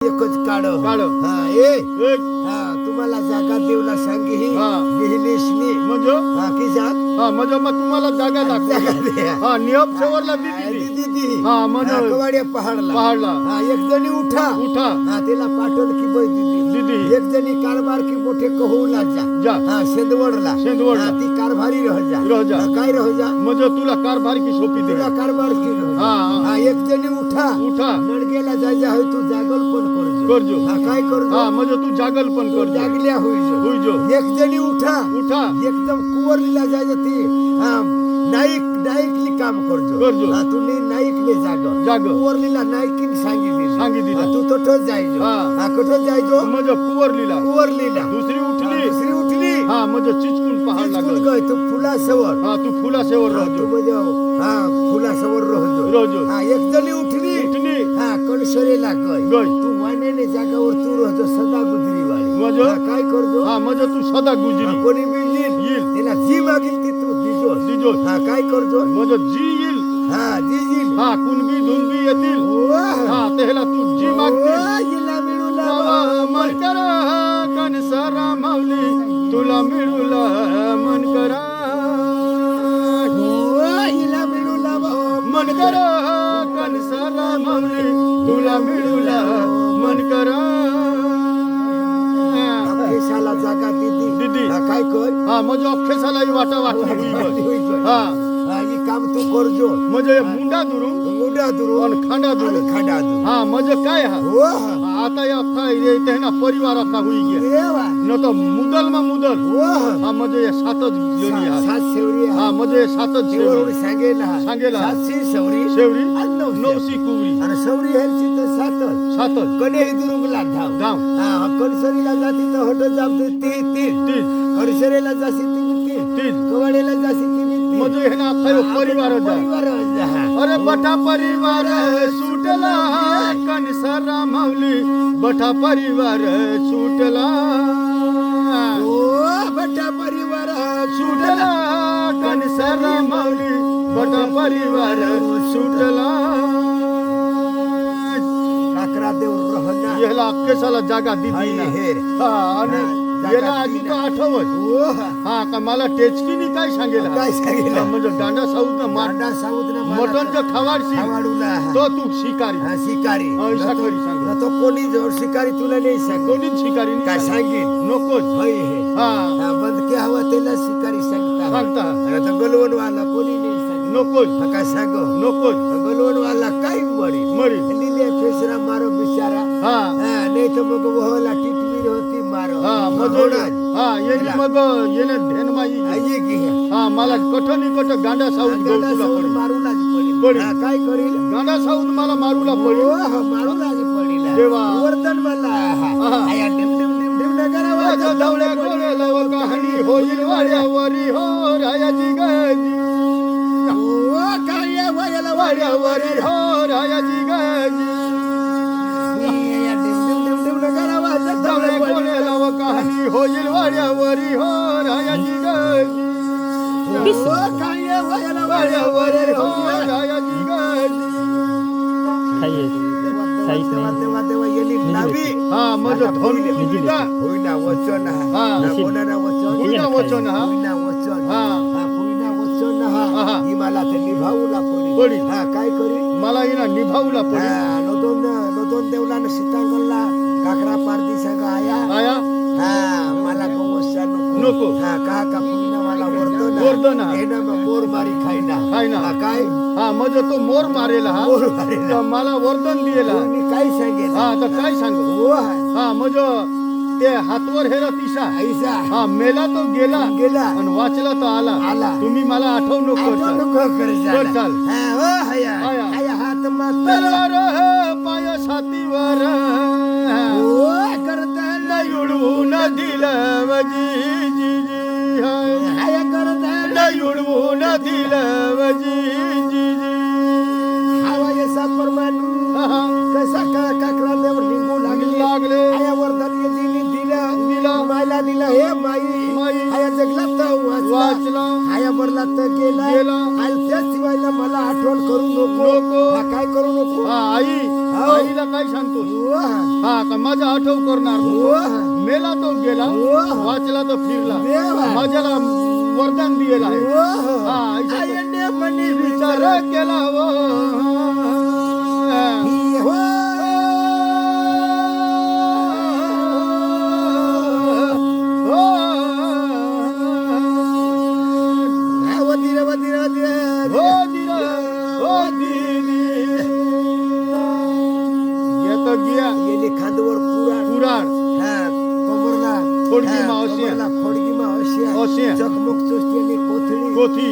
एकच काढ काढ. हा ए एक हा तुम्हाला जागा देवला सांगी ही हा. बिहनेशनी म्हणजे हा की जाग हा म्हणजे मग तुम्हाला जागा जागा दाखव द्या. हा नियम शेवरला दिली दीदी हा, म्हणजे कवाड्या पहाडला पहाडला. हा एक जणी उठा उठा हा त्याला पाठवलं की बाई दीदी दीदी एक जणी कारभार की मोठे कहूला जा. जा हा शेंदवडला शेंदवडला. हा, ती कारभारी रह जा रह जा. हा, काय रह जा म्हणजे तुला कारभार की सोपी दे तुला कारभार की रह जा. हा, हा. हा एक जणी उठा उठा नडगेला जायचा है तू जागल पण करजो करजो. हा काय करजो हा म्हणजे तू जागल पण तू करजो जागल्या होईजो होईजो. एक जणी उठा उठा एकदम कुवरलीला जायचं ती हा, नाईकली काम करजो करजो. हा तुम्ही नाईकले जाग जाग. कुवरलीला नाईकीन सांगितली सांगितली. हा, तू तोठच जायचो हा. हा कुठं जायचो म्हणजे कुवरलीला कुवरलीला दुसरी हा, उठली दुसरी उठली हा म्हणजे चिचकून पहाड चिचकून लागल गय तू फुलासवर हा तू फुला शेवर हा, तू राहतो म्हणजे हा फुलासवर रोहजो रोजो. हा एक जणी उठली उठली हा कणसरेला गय गय. तू वाण्याने जागावर तू रोहजो सदा गुजरीवाडी म्हणजे? हा, काय करजो हा म्हणजे तू सदा हा, गुजरी कोणी बी येईल येईल. त्याला जी मागील ती तू दिजो दिजो. हा काय करजो म्हणजे जी येईल हा जी येईल हा कुणबी धुनबी येतील हा त्याला तू जी मागतील हिला मिळूला मन कर कणसरा माऊली तुला मिळूला मन करा हिला मिळूला मन कर कणसरा माऊली तुला मिळूला मन करा केसाला जागा दिदी दिदी. हा, काय कर हा म्हणजे अख्खेसालाही वाटा वाटली हा हा, ही काम तू करजो म्हणजे मुंडा दुरून मुंडा दुरून आणि खांडा दुरून खांडा दुरून हा म्हणजे काय हा हो हा. आता या काय ना परिवार अख्खा होई गया देवा. न तो मुदल मा मुदल हो हा म्हणजे या सातच जणी हा सात शेवरी हा म्हणजे सातच शेवरी शेवरी सांगेल सांगेला. सातशे शेवरी शेवरी आणि नऊशे. नवसी कुवरी आणि शेवरी ह्यांची तर सातच सातच कनेही दुरुंगला धाव धाव. हा कणसरीला जाती तर हट जामते ती तीन तीन कणसरेला जाशी ती तीन तीन कवाडेला जाशी ती तीन म्हणजे हे ना अख्खा ह्यो परिवार जा परिवार जा. अरे बठा परिवार सुटला कणसरा माऊली बठा परिवार सुटला ओ बटा परिवार सुटला कणसरा माऊली बठा परिवार सुटला काकरा देव रहना याला अख्खेसाला जागा दिली हाय ना हेर. हा आणि हा, याला जागा आधी दिली तो ना. आठवत ओ हा का मला टेचकीनी काय सांगेल हा? काय सांगेल? हा, म्हणजे दांडा साऊद ना मांडा साऊदना मटनचं खवाडशी खावाडूला तो तू शिकारी हा शिकारी हा, शिकारी सांग. न तो कोणी जवळ शिकारी तुला नाही सांग कोणी शिकारी नाही काय सांग. सांगेल नकोच होय हे हा हा, बंद के हवा त्याला शिकारी सांगता सांगता आणि तो गलवण वाला कोणी नाही सांग नकोच हा, काय सांग नकोच गलवण वाला काय मरी मरी लिले फेसरा मारो बिचारा हा हा, नाही तर मग वहला टिटवीर होती मारो हा म्हणजे हा येणे मग येणे धेनमाई आई की हा मला कठोनी कठ गांडा साऊद गाडा गवतूला साऊद पडी मारूलाच पडेल पडेल. हा, काय करील गांडा साऊद मला मारूला पडी मारूलाच पडेल देवा. वर्धन मला आहा. आया डिम डिम डिम डिम नगरा वाजत दवड्या गोळे लव कहाणी होईल वाड्यावरी हो रायाची गाजी ओ काय वयला वाड्यावरी हो रायाची गाजी आया डिम डिम डिम डिम नगरा वाजत दवड्या गोळे लव कहाणी होईल वाड्यावरी हो रायाची गाजी ओ काय वयला वाड्यावरी हो रायाची गाजी तेव्हा तेव्हा येली नावी हा म्हणजे धनुदा होईना वचन हा. ना कोणाला वचन होईना वचन हा होईना वचन हा हा होईना वचन आहा. हा ही मला तर निभावला पडी. पडी हा काय करी मला हिना निभावला पडी नोदोन देवला सीतांगणला काकरा पारदी संग आया आया हा मला गवस्या नको. हा का पुईना मला वर्धन वर्धन हा. एना मग मोर मारी खायना खायना. हा काय हा म्हणजे तो मोर मारेला हा मोर मारेला. तर मला वर्धन दिला कोणी काय सांगेल हा तर काय सांग हो हा. हा म्हणजे ते हातवर हेरा तिसा ऐसा हा मेला तो गेला गेला आणि वाचला तो आला आला. तुम्ही मला आठव नको आठवण चाल. नको कर बर झाला. चाल. हा, हो, हया. हया. हया हात मात्र तलवार पाय छातीवर हो, करता नाही उडवून दिलं वजी जी जी हाय. हया करता नाही उडवून दिलं वजी जी जी हवा यसा परमानू हा. कसा काकरा देवर निघू लागले लागले हया वर्धन दिली दिलं दिला. मायला दिला हे माई माई. हया जगला तर वाचला. हया बरला तर गेला गेला. आणि त्याच शिवायला मला आठवण करू नको नको. हा, काय करू नको हा आई हो. आईला काय सांगतो हो, हा. का माझा आठव करणार हो मेला तो गेला हो. वाचला तो फिरला देवा. माझ्याला वरदान दिलेला आहे हो हा, ऐसा तो. आयने मनी विचार केला हो हो वदिर वदिर वदिर हो दिरा हो दिली येतो गिया येली खांदवर कुराड पुराण हा कमरला खोडगी मावशी. खोडगी मावशी मावशी. चकमक चोस्तीने कोथळी कोथी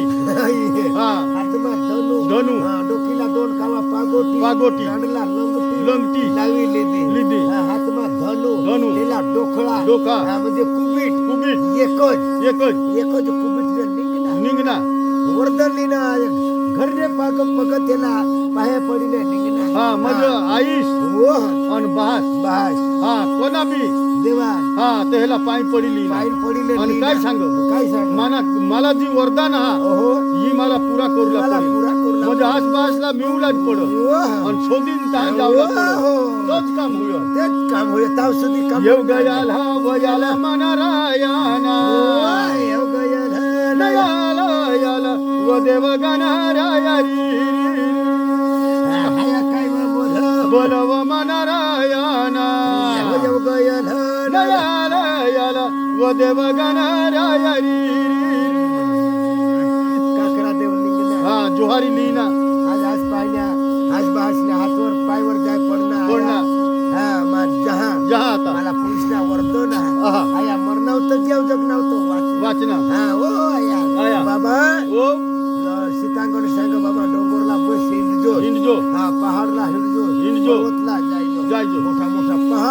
हा हातमा धनु धनु. हा, डोकीला दोन कावा पागोटी पागोटी. कांडला लंगटी लंगटी. लावी लिदी. हा, हातमा धनु धनु. त्याला डोखळा डोका. हा, म्हणजे कुबीट कुबीट एकच एकच कुबीट निघना निघना वर्दलीना घरने पाग पग त्याला पाया पडीने निघना हा मज आईस हो आणि बास बास हा कोणा बी देवा हा ते ह्याला पाय पडली पाय पडीने आणि निघना. काय सांग काय सांग मला जी वरदान हा ओहो ही मला पुरा करूला मला पडेल पुरा करूला म्हणजे आसपासला मिळूलाच पड हो आणि शोधीन ताण जावला पड हो. तोच काम होईल तेच काम होय ताव सुधी काम येव गयाला वयाला मनारायणा येव गयाला नयाला याला व देव गणारायरी हाया काय बोल बोलव मनारायणा येव गयाला नयाला याला व देव गणारायरी काकरा देव निघना हा जोहारी लिहिना आज पाहिल्या आज बासल्या हातवर पायवर जाय पडणार पडणार. हा मा जहा जहा आता मला पुरुषना वरदो ना आहा. आया मरनाव तर जेव जगनाव तो वाचना हा ओ आया आया. बाबा ओ सीतांगण सांग बाबा डोंगरला बस हिंडजो हिंडजो हा पहाडला हिंडजो हिंडजो. पर्वतला जायजो जायजो. मोठा मोठा पहाड